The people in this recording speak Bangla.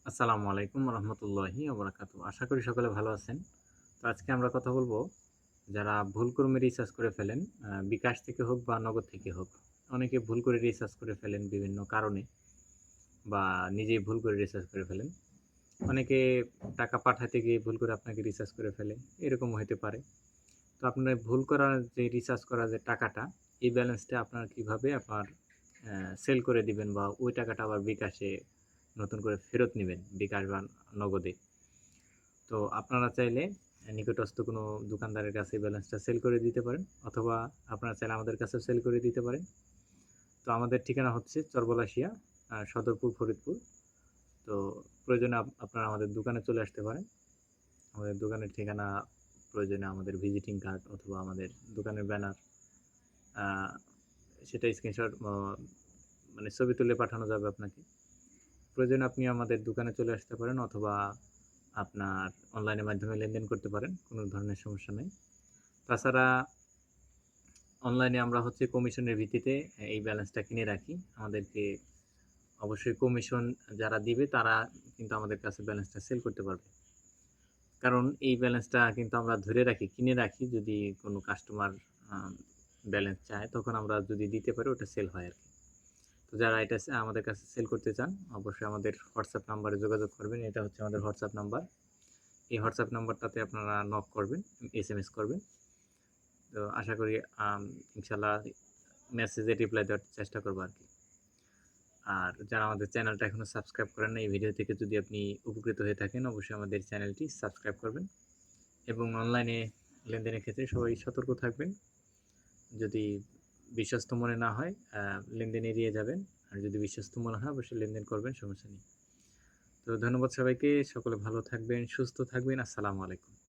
আসসালামু আলাইকুম রহমতুল্লাহি ওবরাকাতু। আশা করি সকলে ভালো আছেন। তো আজকে আমরা কথা বলব যারা ভুল ক্রমে রিচার্জ করে ফেলেন, বিকাশ থেকে হোক বা নগদ থেকে হোক। অনেকে ভুল করে রিচার্জ করে ফেলেন বিভিন্ন কারণে বা নিজেই ভুল করে রিচার্জ করে ফেলেন। অনেকে টাকা পাঠাতে গিয়ে ভুল করে আপনাকে রিচার্জ করে ফেলে। এরকমও হতে পারে। তো আপনার ভুল করা যে রিচার্জ করা যে টাকাটা, এই ব্যালেন্সটা আপনারা কিভাবে আপনার সেল করে দিবেন বা ওই টাকাটা আবার বিকাশে নতুন করে ফেরত নিবেন, বিকাশ বা নগদে। তো আপনারা চাইলে নিকটস্থ কোনো দোকানদারের কাছে ব্যালেন্সটা সেল করে দিতে পারেন, অথবা আপনারা চাইলে আমাদের কাছেও সেল করে দিতে পারেন। তো আমাদের ঠিকানা হচ্ছে চরবলাশিয়া, সদরপুর, ফরিদপুর। তো প্রয়োজনে আপনারা আমাদের দোকানে চলে আসতে পারেন। আমাদের দোকানের ঠিকানা প্রয়োজনে আমাদের ভিজিটিং কার্ড অথবা আমাদের দোকানের ব্যানার, আ সেটা স্ক্রিনশট মানে ছবি তুলে পাঠানো যাবে আপনাকে। প্রয়োজনে আপনি আমাদের দোকানে চলে আসতে পারেন, অথবা আপনার অনলাইনের মাধ্যমে লেনদেন করতে পারেন। কোনো ধরনের সমস্যা নেই। তাছাড়া অনলাইনে আমরা হচ্ছে কমিশনের ভিত্তিতে এই ব্যালেন্সটা কিনে রাখি। আমাদেরকে অবশ্যই কমিশন যারা দিবে তারা কিন্তু আমাদের কাছে ব্যালেন্সটা সেল করতে পারবে। কারণ এই ব্যালেন্সটা কিন্তু আমরা ধরে রাখি, কিনে রাখি, যদি কোনো কাস্টমার আ ব্যালেন্স চায় তখন আমরা যদি দিতে পারি ওটা সেল হয় আরকি। তো যারা এটা আমাদের কাছে সেল করতে চান অবশ্যই আমাদের WhatsApp নাম্বারে যোগাযোগ করবেন। এটা হচ্ছে আমাদের WhatsApp নাম্বার। এই WhatsApp নাম্বারটাতে আপনারা নক করবেন, এসএমএস করবেন। তো আশা করি আম ইনশাআল্লাহ মেসেজে রিপ্লাই দেওয়ার চেষ্টা করব আরকি। আর যারা আমাদের চ্যানেলটা এখনো সাবস্ক্রাইব করেন নাই, এই ভিডিও থেকে যদি আপনি উপকৃত হয়ে থাকেন অবশ্যই আমাদের চ্যানেলটি সাবস্ক্রাইব করবেন এবং অনলাইনে লেনদেনের ক্ষেত্রে সবাই সতর্ক থাকবেন। যদি বিশ্বস্ত মনে না হয় লেনদেন এড়িয়ে যাবেন। আর যদি বিশ্বস্ত মনে হয় অবশ্যই লেনদেন করবেন, সমস্যা নেই। তো ধন্যবাদ সবাইকে। সকলে ভালো থাকবেন, সুস্থ থাকবেন। আসসালামু আলাইকুম।